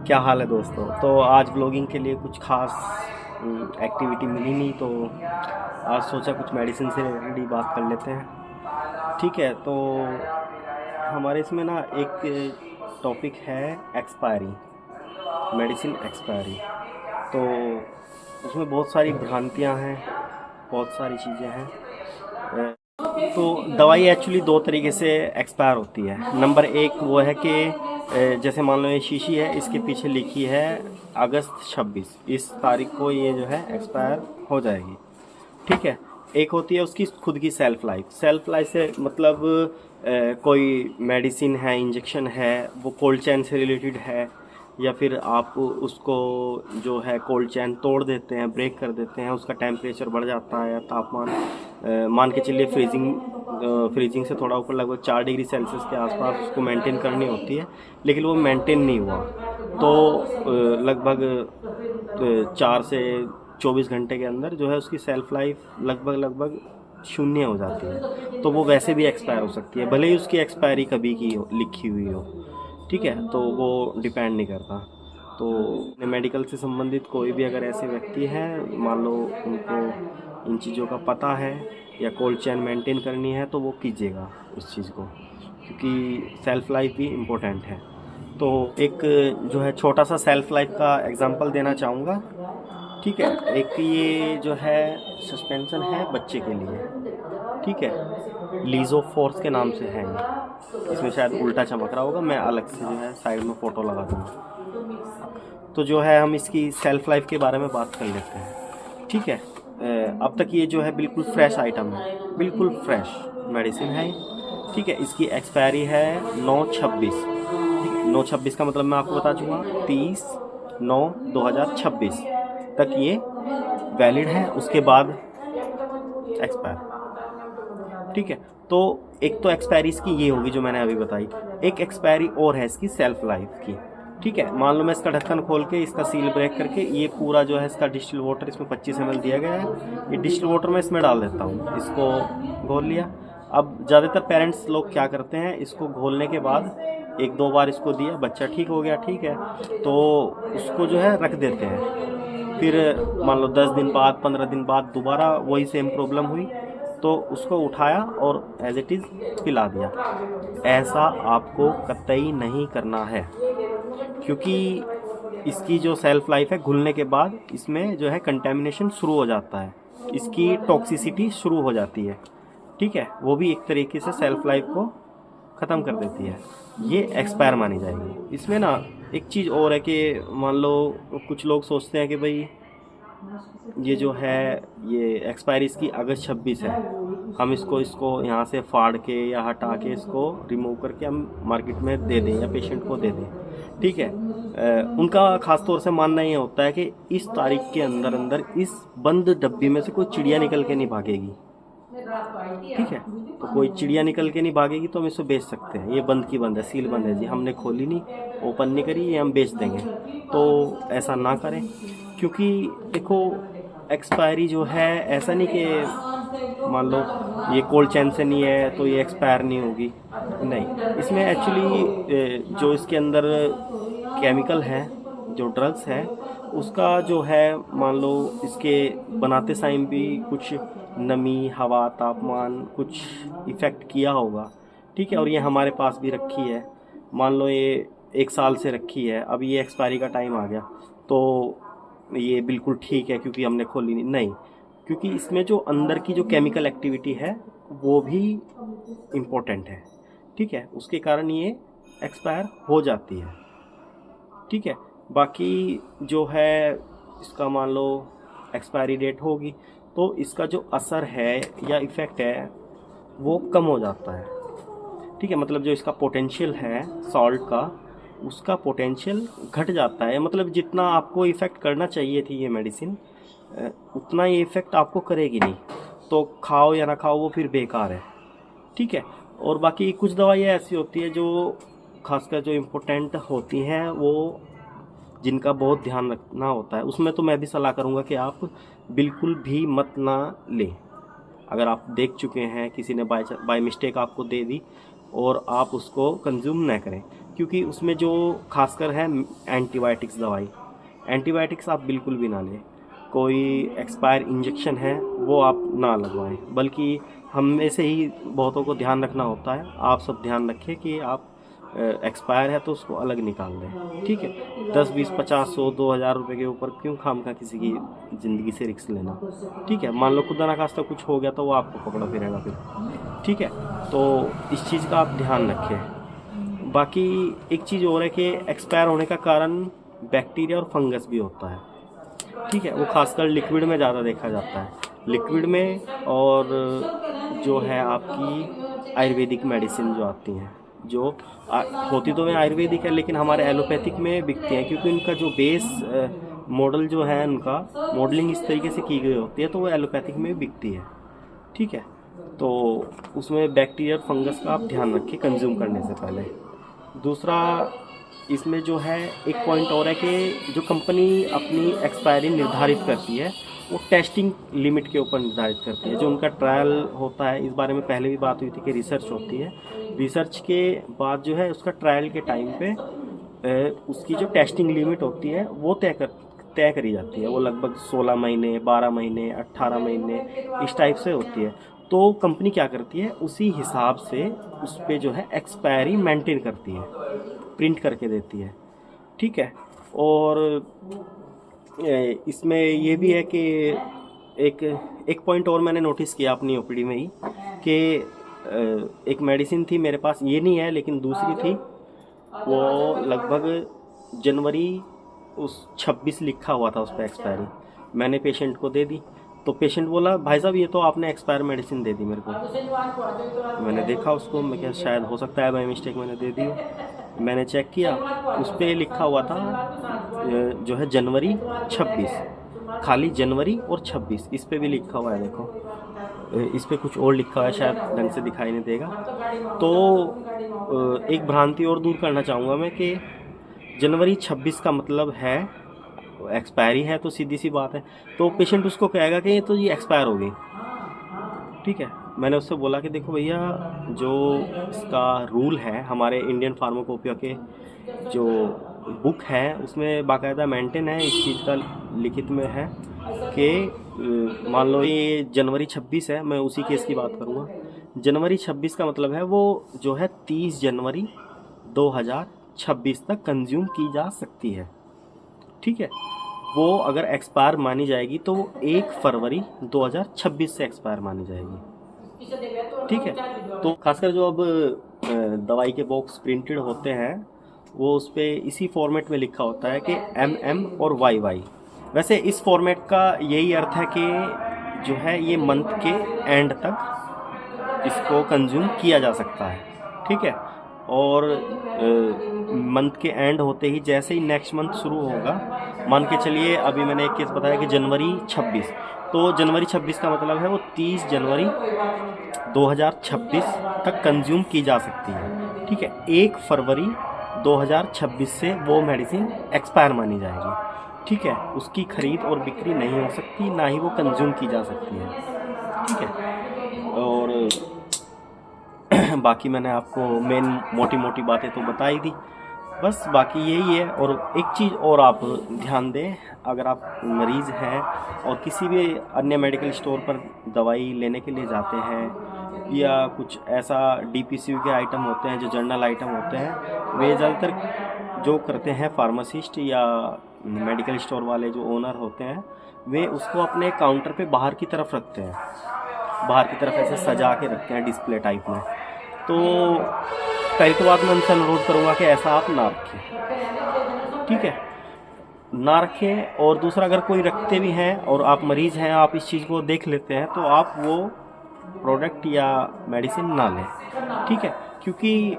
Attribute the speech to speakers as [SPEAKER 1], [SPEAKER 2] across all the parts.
[SPEAKER 1] क्या हाल है दोस्तों। तो आज ब्लॉगिंग के लिए कुछ खास एक्टिविटी मिली नहीं, तो आज सोचा कुछ मेडिसिन से रिलेटेड ही बात कर लेते हैं। ठीक है, तो हमारे इसमें ना एक टॉपिक है एक्सपायरी, मेडिसिन एक्सपायरी। तो उसमें बहुत सारी भ्रांतियां हैं, बहुत सारी चीज़ें हैं। तो दवाई एक्चुअली दो तरीके से एक्सपायर होती है। नंबर एक वो है कि जैसे मान लो ये शीशी है, इसके पीछे लिखी है अगस्त 26, इस तारीख को ये जो है एक्सपायर हो जाएगी। ठीक है। एक होती है उसकी खुद की सेल्फ लाइफ। सेल्फ लाइफ से मतलब कोई मेडिसिन है, इंजेक्शन है, वो कोल्ड चैन से रिलेटेड है, या फिर आप उसको जो है कोल्ड चैन तोड़ देते हैं, ब्रेक कर देते हैं, उसका टेम्परेचर बढ़ जाता है या तापमान मान के चलिए फ्रीजिंग से थोड़ा ऊपर, लगभग 4 डिग्री सेल्सियस के आसपास उसको मेंटेन करनी होती है, लेकिन वो मेंटेन नहीं हुआ तो लगभग 4 से 24 घंटे के अंदर जो है उसकी सेल्फ लाइफ लगभग शून्य हो जाती है। तो वो वैसे भी एक्सपायर हो सकती है, भले ही उसकी एक्सपायरी कभी की हो, लिखी हुई हो। ठीक है, तो वो डिपेंड नहीं करता। तो मेडिकल से संबंधित कोई भी अगर ऐसे व्यक्ति हैं, मान लो उनको इन चीज़ों का पता है या कोल्ड चैन मेंटेन करनी है, तो वो कीजिएगा उस चीज़ को, क्योंकि सेल्फ लाइफ भी इम्पोर्टेंट है। तो एक जो है छोटा सा सेल्फ लाइफ का एग्जांपल देना चाहूँगा। ठीक है, एक ये जो है सस्पेंशन है बच्चे के लिए। ठीक है, लीजो फोर्स के नाम से है ये। इसमें शायद उल्टा चमक रहा होगा, मैं अलग से जो है साइड में फ़ोटो लगा दूँगा। तो जो है हम इसकी सेल्फ लाइफ के बारे में बात कर लेते हैं। ठीक है, अब तक ये जो है बिल्कुल फ्रेश आइटम है, बिल्कुल फ्रेश मेडिसिन है। ठीक है, इसकी एक्सपायरी है 9/26। ठीक है, 9/26 का मतलब मैं आपको बता चुका, 30/9/2026 तक ये वैलिड है, उसके बाद एक्सपायर। ठीक है, तो एक तो एक्सपायरी इसकी ये होगी जो मैंने अभी बताई। एक एक्सपायरी और है इसकी सेल्फ लाइफ की। ठीक है, मान लो मैं इसका ढक्कन खोल के इसका सील ब्रेक करके ये पूरा जो है इसका डिस्टिल वाटर, इसमें 25 ml दिया गया है, ये डिस्टिल वाटर मैं इसमें डाल देता हूँ, इसको घोल लिया। अब ज़्यादातर पेरेंट्स लोग क्या करते हैं, इसको घोलने के बाद 1-2 बार इसको दिया, बच्चा ठीक हो गया, ठीक है, तो उसको जो है रख देते हैं। फिर मान लो 10 दिन बाद, 15 दिन बाद दोबारा वही सेम प्रॉब्लम हुई, तो उसको उठाया और एज इट इज़ पिला दिया। ऐसा आपको कतई नहीं करना है, क्योंकि इसकी जो सेल्फ लाइफ है, घुलने के बाद इसमें जो है कंटेमिनेशन शुरू हो जाता है, इसकी टॉक्सिसिटी शुरू हो जाती है। ठीक है, वो भी एक तरीके से सेल्फ लाइफ को ख़त्म कर देती है, ये एक्सपायर मानी जाएगी। इसमें ना एक चीज़ और है कि मान लो कुछ लोग सोचते हैं कि भाई ये जो है ये एक्सपायरी इसकी अगस्त 26 है, हम इसको यहाँ से फाड़ के या हटा के इसको रिमूव करके हम मार्केट में दे दें या पेशेंट को दे दें। ठीक है, उनका ख़ास तौर से मानना ये होता है कि इस तारीख के अंदर अंदर इस बंद डब्बी में से कोई चिड़िया निकल के नहीं भागेगी। ठीक है, तो कोई चिड़िया निकल के नहीं भागेगी तो हम इसको बेच सकते हैं। ये बंद की बंद है, सील बंद है जी, हमने खोली नहीं, ओपन नहीं करी, ये हम बेच देंगे। तो ऐसा ना करें, क्योंकि देखो एक्सपायरी जो है ऐसा नहीं कि मान लो ये कोल्ड चैन से नहीं है तो ये एक्सपायर नहीं होगी, नहीं। इसमें एक्चुअली जो इसके अंदर केमिकल है, जो ड्रग्स है, उसका जो है मान लो इसके बनाते टाइम भी कुछ नमी, हवा, तापमान कुछ इफ़ेक्ट किया होगा। ठीक है, और ये हमारे पास भी रखी है, मान लो ये 1 साल से रखी है, अब ये एक्सपायरी का टाइम आ गया तो ये बिल्कुल ठीक है क्योंकि हमने खोली नहीं, क्योंकि इसमें जो अंदर की जो केमिकल एक्टिविटी है वो भी इम्पोर्टेंट है। ठीक है, उसके कारण ये एक्सपायर हो जाती है। ठीक है, बाकी जो है इसका मान लो एक्सपायरी डेट होगी तो इसका जो असर है या इफ़ेक्ट है वो कम हो जाता है। ठीक है, मतलब जो इसका पोटेंशियल है सॉल्ट का, उसका पोटेंशियल घट जाता है। मतलब जितना आपको इफ़ेक्ट करना चाहिए थी ये मेडिसिन, उतना ये इफ़ेक्ट आपको करेगी नहीं, तो खाओ या ना खाओ वो फिर बेकार है। ठीक है, और बाकी कुछ दवाइयाँ ऐसी होती है जो खासकर जो इम्पोर्टेंट होती हैं, वो जिनका बहुत ध्यान रखना होता है, उसमें तो मैं भी सलाह करूँगा कि आप बिल्कुल भी मत ना लें। अगर आप देख चुके हैं किसी ने बाय मिस्टेक आपको दे दी और आप उसको कंज्यूम ना करें, क्योंकि उसमें जो खासकर है एंटीबायोटिक्स दवाई, एंटीबायोटिक्स आप बिल्कुल भी ना लें। कोई एक्सपायर इंजेक्शन है वो आप ना लगवाएं, बल्कि हम में से ही बहुतों को ध्यान रखना होता है। आप सब ध्यान रखें कि आप एक्सपायर है तो उसको अलग निकाल दें, ठीक है। 10, 20, 50, 100, 2,000 रुपये के ऊपर क्यों खामखा किसी की ज़िंदगी से रिस्क लेना, ठीक है। मान लो खुदा ना खास्ता कुछ हो गया तो वो आपको पकड़ा फिरेगा फिर, ठीक है। तो इस चीज़ का आप ध्यान रखें। बाकी एक चीज़ और है कि एक्सपायर होने का कारण बैक्टीरिया और फंगस भी होता है, ठीक है। वो खासकर लिक्विड में ज़्यादा देखा जाता है, लिक्विड में, और जो है आपकी आयुर्वेदिक मेडिसिन जो आती हैं, जो होती तो में आयुर्वेदिक है लेकिन हमारे एलोपैथिक में बिकती हैं, क्योंकि उनका जो बेस मॉडल जो है, उनका मॉडलिंग इस तरीके से की गई होती है तो वो एलोपैथिक में बिकती है, ठीक है। तो उसमें बैक्टीरिया और फंगस का आप ध्यान रखें कंज्यूम करने से पहले। दूसरा इसमें जो है एक पॉइंट और है कि जो कंपनी अपनी एक्सपायरी निर्धारित करती है वो टेस्टिंग लिमिट के ऊपर निर्धारित करती है। जो उनका ट्रायल होता है, इस बारे में पहले भी बात हुई थी कि रिसर्च होती है, रिसर्च के बाद जो है उसका ट्रायल के टाइम पे उसकी जो टेस्टिंग लिमिट होती है वो तय करी जाती है। वो लगभग 16 महीने, 12 महीने, 18 महीने इस टाइप से होती है। तो कंपनी क्या करती है, उसी हिसाब से उस पर जो है एक्सपायरी मेंटेन करती है, प्रिंट करके देती है, ठीक है। और इसमें ये भी है कि एक पॉइंट और मैंने नोटिस किया अपनी ओपीडी में ही कि एक मेडिसिन थी मेरे पास, ये नहीं है लेकिन दूसरी थी, वो लगभग जनवरी 26 लिखा हुआ था उस पर एक्सपायरी। मैंने पेशेंट को दे दी तो पेशेंट बोला, भाई साहब ये तो आपने एक्सपायर मेडिसिन दे दी मेरे को। मैंने देखा उसको, मैं क्या शायद हो सकता है बाई मिस्टेक मैंने दे दी हो। मैंने चेक किया, उस पर लिखा हुआ था जो है जनवरी 26, खाली जनवरी और 26, इस पे भी लिखा हुआ है, देखो इस पे कुछ और लिखा हुआ है, शायद ढंग से दिखाई नहीं देगा। तो एक भ्रांति और दूर करना चाहूँगा मैं कि जनवरी 26 का मतलब है एक्सपायरी है, तो सीधी सी बात है, तो पेशेंट उसको कहेगा कि तो ये एक्सपायर हो गई, ठीक है। मैंने उससे बोला कि देखो भैया, जो इसका रूल है हमारे इंडियन फार्माकोपिया के जो बुक है उसमें बाकायदा मेंटेन है, इस चीज़ का लिखित में है कि मान लो ये जनवरी 26 है, मैं उसी केस की बात करूँगा। जनवरी 26 का मतलब है वो जो है 30 जनवरी 2026 तक कंज्यूम की जा सकती है, ठीक है। वो अगर एक्सपायर मानी जाएगी तो वो 1 फरवरी 2026 से एक्सपायर मानी जाएगी, ठीक है। तो खासकर जो अब दवाई के बॉक्स प्रिंटेड होते हैं वो उस पर इसी फॉर्मेट में लिखा होता है कि MM और YY। वैसे इस फॉर्मेट का यही अर्थ है कि जो है ये मंथ के एंड तक इसको कंज्यूम किया जा सकता है, ठीक है। और मंथ के एंड होते ही जैसे ही नेक्स्ट मंथ शुरू होगा, मान के चलिए अभी मैंने एक केस बताया कि जनवरी 26, तो जनवरी 26 का मतलब है वो 30 जनवरी 2026 तक कंज्यूम की जा सकती है, ठीक है। 1 फरवरी 2026 से वो मेडिसिन एक्सपायर मानी जाएगी, ठीक है। उसकी खरीद और बिक्री नहीं हो सकती, ना ही वो कंज्यूम की जा सकती है, ठीक है। और बाकी मैंने आपको मेन मोटी मोटी बातें तो बता ही दी, बस बाकी यही है। और एक चीज़ और आप ध्यान दें, अगर आप मरीज़ हैं और किसी भी अन्य मेडिकल स्टोर पर दवाई लेने के लिए जाते हैं, या कुछ ऐसा DPCU के आइटम होते हैं जो जर्नल आइटम होते हैं, वे ज़्यादातर जो करते हैं फार्मासिस्ट या मेडिकल स्टोर वाले जो ओनर होते हैं, वे उसको अपने काउंटर पे बाहर की तरफ रखते हैं, बाहर की तरफ ऐसे सजा के रखते हैं डिस्प्ले टाइप में। तो पहली तो बात मैं उनसे अनुरोध करूँगा कि ऐसा आप ना रखें, ठीक है, ना रखें। और दूसरा, अगर कोई रखते भी हैं और आप मरीज़ हैं, आप इस चीज़ को देख लेते हैं, तो आप वो प्रोडक्ट या मेडिसिन ना लें, ठीक है। क्योंकि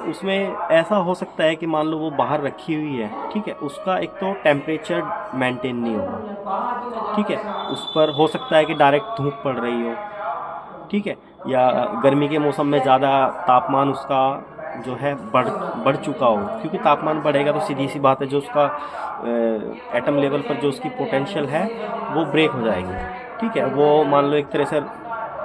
[SPEAKER 1] उसमें ऐसा हो सकता है कि मान लो वो बाहर रखी हुई है, ठीक है, उसका एक तो टेम्परेचर मेंटेन नहीं होगा, ठीक है, उस पर हो सकता है कि डायरेक्ट धूप पड़ रही हो, ठीक है, या गर्मी के मौसम में ज़्यादा तापमान उसका जो है बढ़ चुका हो, क्योंकि तापमान बढ़ेगा तो सीधी सी बात है जो उसका एटम लेवल पर जो उसकी पोटेंशियल है वो ब्रेक हो जाएगी, ठीक है। वो मान लो एक तरह से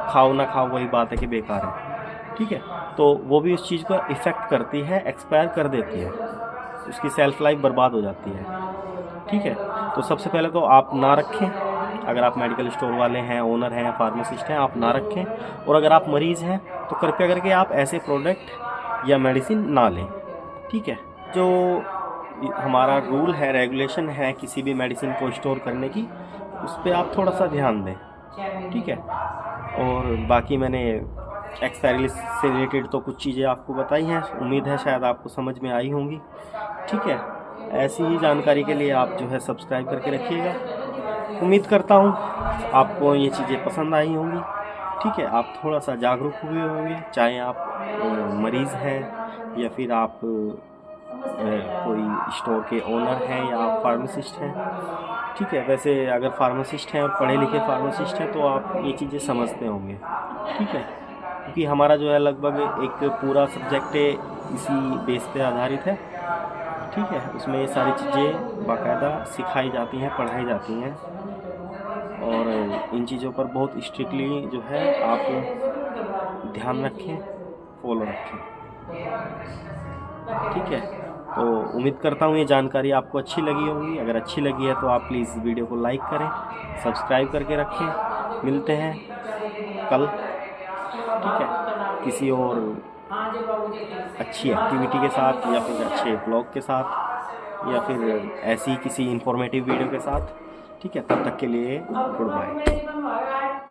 [SPEAKER 1] खाओ ना खाओ वही बात है कि बेकार है, ठीक है। तो वो भी उस चीज़ को इफ़ेक्ट करती है, एक्सपायर कर देती है, उसकी सेल्फ लाइफ बर्बाद हो जाती है। ठीक है। तो सबसे पहले तो आप ना रखें, अगर आप मेडिकल स्टोर वाले हैं, ओनर हैं, फार्मासिस्ट हैं, आप ना रखें। और अगर आप मरीज़ हैं तो कृपया करके आप ऐसे प्रोडक्ट या मेडिसिन ना लें। ठीक है। जो हमारा रूल है, रेगुलेशन है किसी भी मेडिसिन को स्टोर करने की, उस पर आप थोड़ा सा ध्यान दें। ठीक है। और बाकी मैंने एक्सपायरी से रिलेटेड तो कुछ चीज़ें आपको बताई हैं, उम्मीद है शायद आपको समझ में आई होंगी। ठीक है। ऐसी ही जानकारी के लिए आप जो है सब्सक्राइब करके रखिएगा। उम्मीद करता हूँ आपको ये चीज़ें पसंद आई होंगी। ठीक है। आप थोड़ा सा जागरूक हुए होंगे, चाहे आप मरीज़ हैं या फिर आप कोई स्टोर के ओनर हैं या आप फार्मासिस्ट हैं। ठीक है। वैसे अगर फार्मासिस्ट हैं और पढ़े लिखे फार्मासिस्ट हैं तो आप ये चीज़ें समझते होंगे। ठीक है। क्योंकि हमारा जो है लगभग एक पूरा सब्जेक्ट इसी बेस पे आधारित है। ठीक है। उसमें ये सारी चीज़ें बाकायदा सिखाई जाती हैं, पढ़ाई जाती हैं, और इन चीज़ों पर बहुत स्ट्रिक्टली जो है आप ध्यान रखें, फॉलो रखें। ठीक है। तो उम्मीद करता हूँ ये जानकारी आपको अच्छी लगी होगी। अगर अच्छी लगी है तो आप प्लीज़ वीडियो को लाइक करें, सब्सक्राइब करके रखें। मिलते हैं कल, ठीक है, किसी और अच्छी एक्टिविटी के साथ या फिर अच्छे ब्लॉग के साथ या फिर ऐसी किसी इंफॉर्मेटिव वीडियो के साथ। ठीक है। तब तक के लिए गुड बाय।